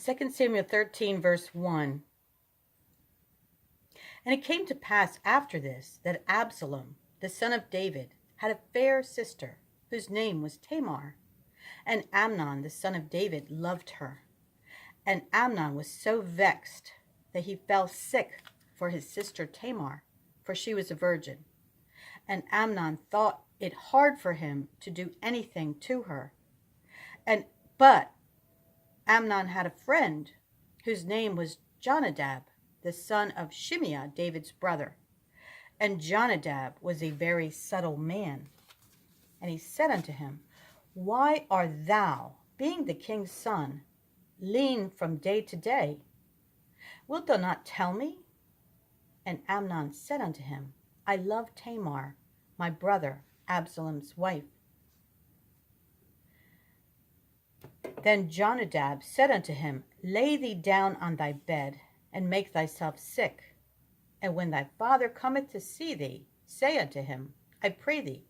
2 Samuel 13, verse 1. And it came to pass after this that Absalom, the son of David, had a fair sister, whose name was Tamar. And Amnon, the son of David, loved her. And Amnon was so vexed that he fell sick for his sister Tamar, for she was a virgin. And Amnon thought it hard for him to do anything to her. But Amnon had a friend whose name was Jonadab, the son of Shimeah, David's brother. And Jonadab was a very subtle man. And he said unto him, Why art thou, being the king's son, lean from day to day? Wilt thou not tell me? And Amnon said unto him, I love Tamar, my brother Absalom's wife. Then Jonadab said unto him, Lay thee down on thy bed, and make thyself sick. And when thy father cometh to see thee, say unto him, I pray thee,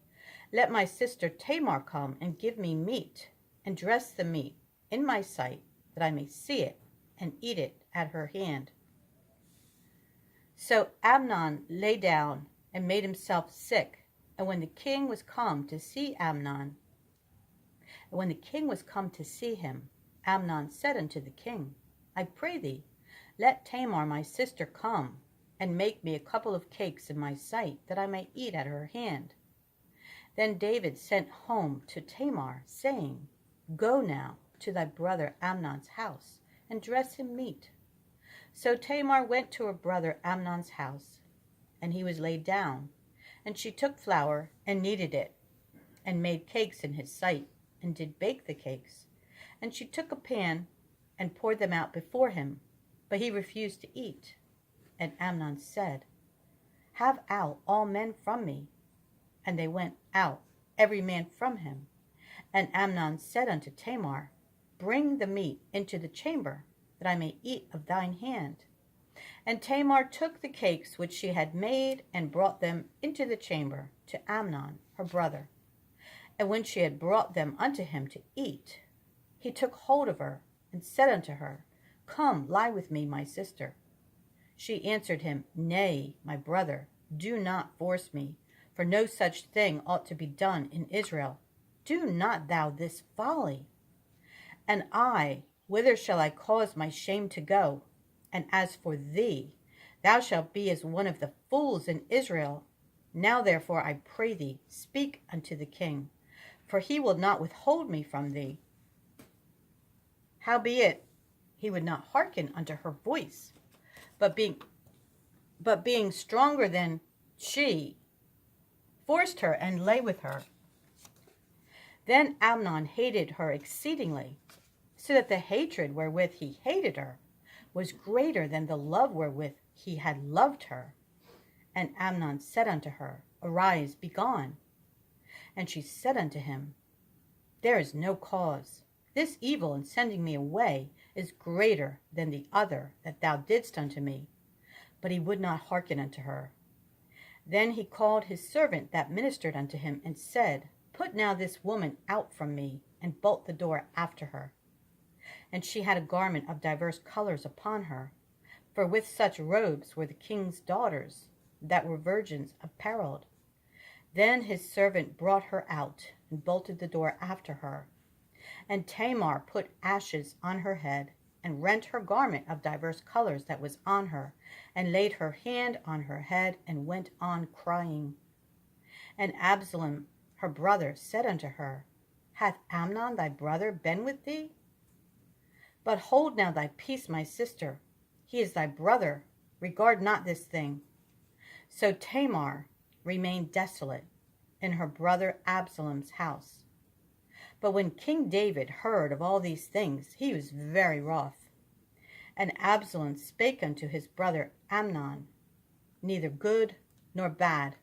let my sister Tamar come and give me meat, and dress the meat in my sight, that I may see it, and eat it at her hand. So Amnon lay down and made himself sick. And when the king was come to see him, Amnon said unto the king, I pray thee, let Tamar my sister come, and make me a couple of cakes in my sight, that I may eat at her hand. Then David sent home to Tamar, saying, Go now to thy brother Amnon's house, and dress him meat. So Tamar went to her brother Amnon's house, and he was laid down. And she took flour, and kneaded it, and made cakes in his sight, and did bake the cakes. And she took a pan, and poured them out before him, but he refused to eat. And Amnon said, Have out all men from me. And they went out, every man from him. And Amnon said unto Tamar, Bring the meat into the chamber, that I may eat of thine hand. And Tamar took the cakes which she had made, and brought them into the chamber to Amnon her brother. And when she had brought them unto him to eat, he took hold of her, and said unto her, Come, lie with me, my sister. She answered him, Nay, my brother, do not force me, for no such thing ought to be done in Israel. Do not thou this folly. And I, whither shall I cause my shame to go? And as for thee, thou shalt be as one of the fools in Israel. Now therefore I pray thee, speak unto the king, for he will not withhold me from thee. Howbeit, he would not hearken unto her voice, but being stronger than she, forced her and lay with her. Then Amnon hated her exceedingly, so that the hatred wherewith he hated her was greater than the love wherewith he had loved her. And Amnon said unto her, Arise, be gone. And she said unto him, There is no cause. This evil in sending me away is greater than the other that thou didst unto me. But he would not hearken unto her. Then he called his servant that ministered unto him, and said, Put now this woman out from me, and bolt the door after her. And she had a garment of divers colors upon her, for with such robes were the king's daughters that were virgins apparelled. Then his servant brought her out, and bolted the door after her. And Tamar put ashes on her head, and rent her garment of divers colors that was on her, and laid her hand on her head, and went on crying. And Absalom her brother said unto her, Hath Amnon thy brother been with thee? But hold now thy peace, my sister. He is thy brother. Regard not this thing. So Tamar remained desolate in her brother Absalom's house. But when King David heard of all these things, he was very wroth. And Absalom spake unto his brother Amnon, neither good nor bad.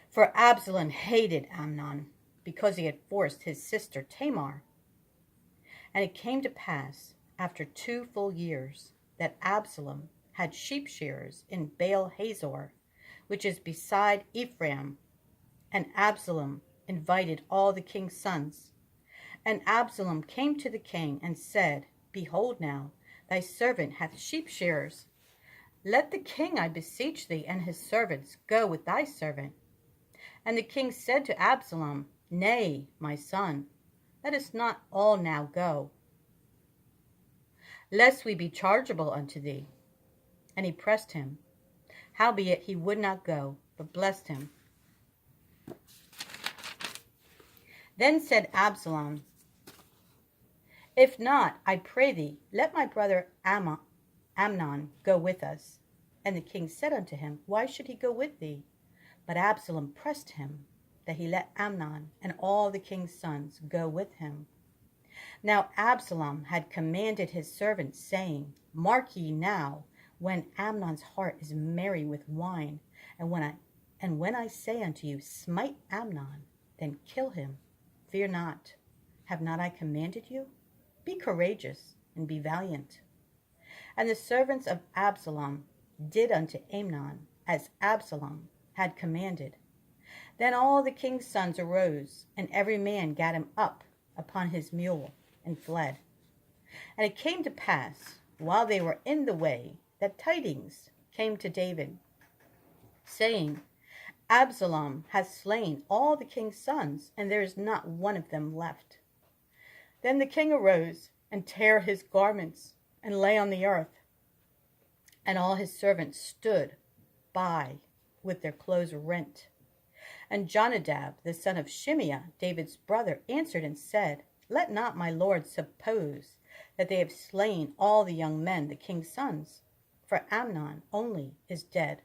For Absalom hated Amnon, because he had forced his sister Tamar. And it came to pass, after 2 full years, that Absalom had sheep shearers in Baal Hazor, which is beside Ephraim. And Absalom invited all the king's sons. And Absalom came to the king and said, Behold now, thy servant hath sheep shearers. Let the king, I beseech thee, and his servants go with thy servant. And the king said to Absalom, Nay, my son, let us not all now go, lest we be chargeable unto thee. And he pressed him. Howbeit he would not go, but blessed him. Then said Absalom, If not, I pray thee, let my brother Amnon go with us. And the king said unto him, Why should he go with thee? But Absalom pressed him, that he let Amnon and all the king's sons go with him. Now Absalom had commanded his servants, saying, Mark ye now, when Amnon's heart is merry with wine, and when I say unto you, Smite Amnon, then kill him. Fear not. Have not I commanded you? Be courageous, and be valiant. And the servants of Absalom did unto Amnon as Absalom had commanded. Then all the king's sons arose, and every man gat him up upon his mule, and fled. And it came to pass, while they were in the way, that tidings came to David, saying, Absalom hath slain all the king's sons, and there is not one of them left. Then the king arose, and tare his garments, and lay on the earth. And all his servants stood by with their clothes rent. And Jonadab, the son of Shimeah, David's brother, answered and said, Let not my lord suppose that they have slain all the young men, the king's sons, for Amnon only is dead.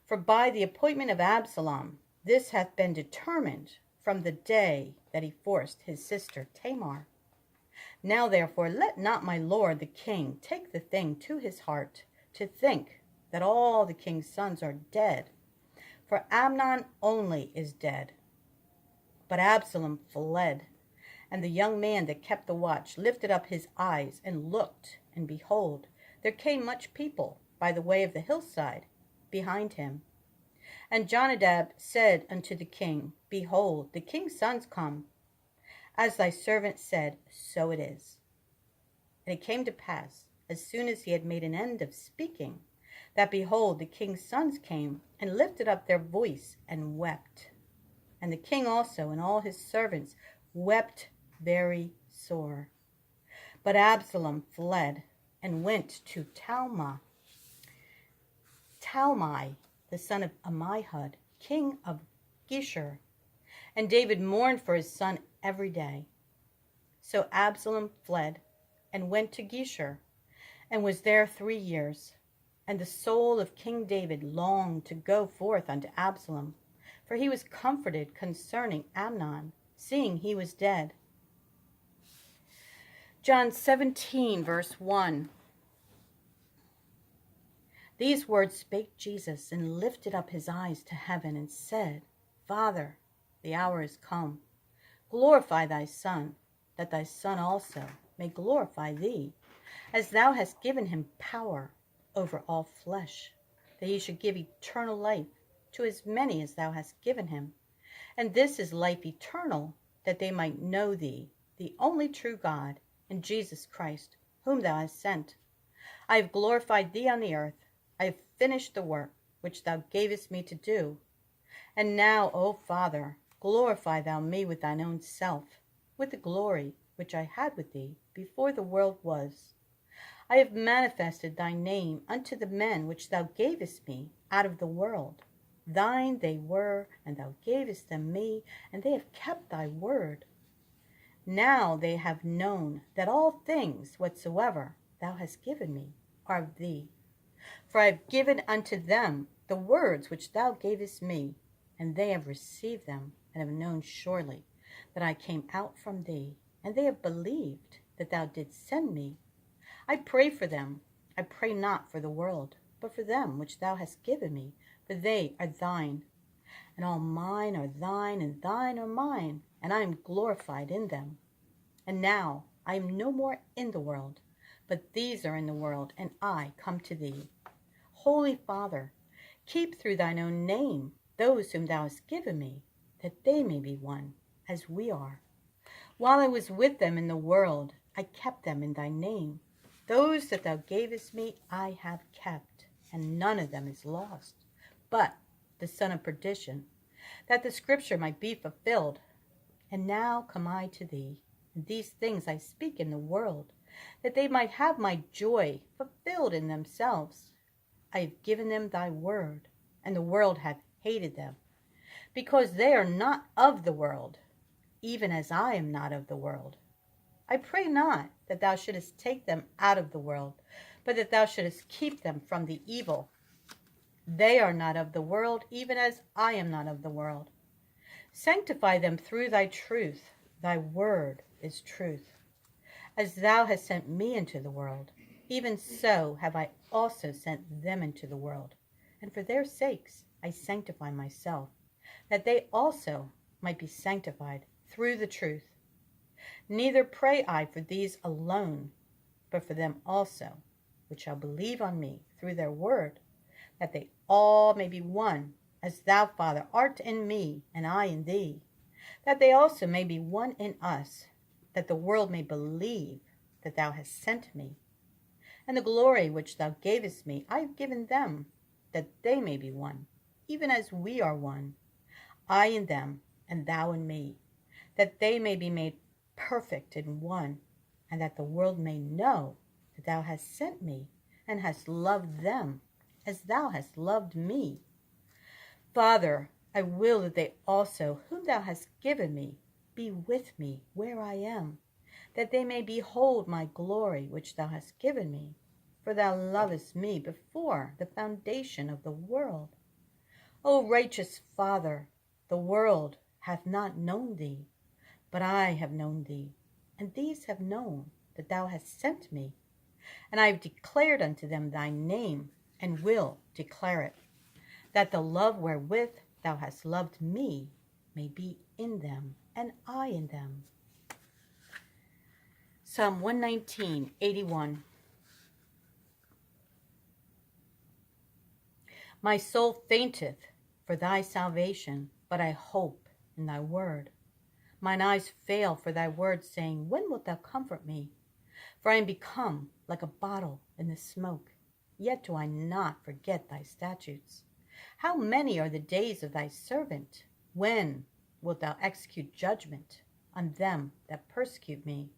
For by the appointment of Absalom, this hath been determined from the day that he forced his sister Tamar. Now therefore let not my lord the king take the thing to his heart, to think that all the king's sons are dead, for Amnon only is dead. But Absalom fled, and the young man that kept the watch lifted up his eyes and looked, and behold, there came much people by the way of the hillside behind him. And Jonadab said unto the king, Behold, the king's sons come. As thy servant said, so it is. And it came to pass, as soon as he had made an end of speaking, that behold, the king's sons came, and lifted up their voice, and wept. And the king also and all his servants wept very sore. But Absalom fled, and went to Talmai, the son of Ammihud, king of Geshur. And David mourned for his son every day. So Absalom fled, and went to Geshur, and was there 3 years. And the soul of King David longed to go forth unto Absalom, for he was comforted concerning Amnon, seeing he was dead. John 17, verse 1. These words spake Jesus, and lifted up his eyes to heaven, and said, Father, the hour is come. Glorify thy Son, that thy Son also may glorify thee, as thou hast given him power over all flesh, that he should give eternal life to as many as thou hast given him. And this is life eternal, that they might know thee, the only true God, and Jesus Christ, whom thou hast sent. I have glorified thee on the earth. I have finished the work which thou gavest me to do. And now, O Father, glorify thou me with thine own self, with the glory which I had with thee before the world was. I have manifested thy name unto the men which thou gavest me out of the world. Thine they were, and thou gavest them me, and they have kept thy word. Now they have known that all things whatsoever thou hast given me are of thee. For I have given unto them the words which thou gavest me, and they have received them, and have known surely that I came out from thee, and they have believed that thou didst send me. I pray for them. I pray not for the world, but for them which thou hast given me, for they are thine. And all mine are thine, and thine are mine, and I am glorified in them. And now I am no more in the world, but these are in the world, and I come to thee. Holy Father, keep through thine own name those whom thou hast given me, that they may be one, as we are. While I was with them in the world, I kept them in thy name. Those that thou gavest me I have kept, and none of them is lost, but the son of perdition, that the scripture might be fulfilled. And now come I to thee, and these things I speak in the world, that they might have my joy fulfilled in themselves. I have given them thy word, and the world hath hated them, because they are not of the world, even as I am not of the world. I pray not that thou shouldest take them out of the world, but that thou shouldest keep them from the evil. They are not of the world, even as I am not of the world. Sanctify them through thy truth. Thy word is truth. As thou hast sent me into the world, even so have I also sent them into the world. And for their sakes I sanctify myself, that they also might be sanctified through the truth. Neither pray I for these alone, but for them also, which shall believe on me through their word, that they all may be one, as thou, Father, art in me, and I in thee, that they also may be one in us, that the world may believe that thou hast sent me. And the glory which thou gavest me I have given them, that they may be one, even as we are one, I in them, and thou in me, that they may be made perfect in one, and that the world may know that thou hast sent me, and hast loved them, as thou hast loved me. Father, I will that they also, whom thou hast given me, be with me where I am, that they may behold my glory which thou hast given me. For thou lovest me before the foundation of the world. O righteous Father, the world hath not known thee, but I have known thee, and these have known that thou hast sent me. And I have declared unto them thy name, and will declare it, that the love wherewith thou hast loved me may be in them, and I in them. Psalm 119:81. My soul fainteth for thy salvation, but I hope in thy word. Mine eyes fail for thy word, saying, when wilt thou comfort me? For I am become like a bottle in the smoke, yet do I not forget thy statutes. How many are the days of thy servant? When wilt thou execute judgment on them that persecute me?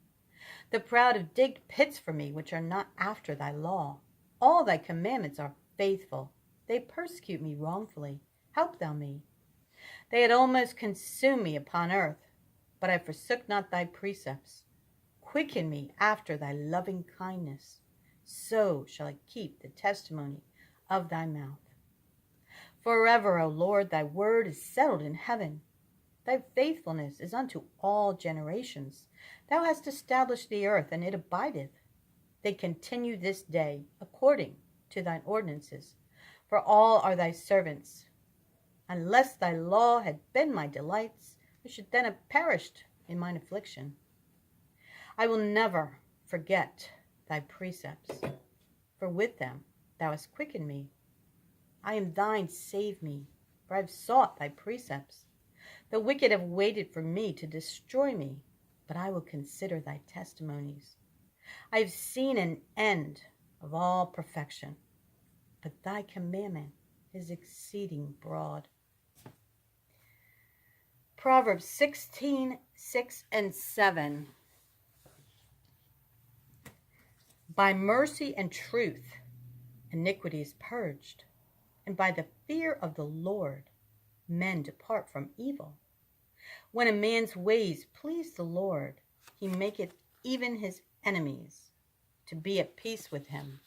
The proud have digged pits for me, which are not after thy law. All thy commandments are faithful. They persecute me wrongfully. Help thou me. They had almost consumed me upon earth, but I forsook not thy precepts. Quicken me after thy loving kindness. So shall I keep the testimony of thy mouth. Forever, O Lord, thy word is settled in heaven. Thy faithfulness is unto all generations. Thou hast established the earth, and it abideth. They continue this day according to thine ordinances, for all are thy servants. Unless thy law had been my delights, I should then have perished in mine affliction. I will never forget thy precepts, for with them thou hast quickened me. I am thine, save me, for I have sought thy precepts. The wicked have waited for me to destroy me, but I will consider thy testimonies. I have seen an end of all perfection, but thy commandment is exceeding broad. Proverbs 16:6 and 7. By mercy and truth iniquity is purged, and by the fear of the Lord men depart from evil. When a man's ways please the Lord, he maketh even his enemies to be at peace with him.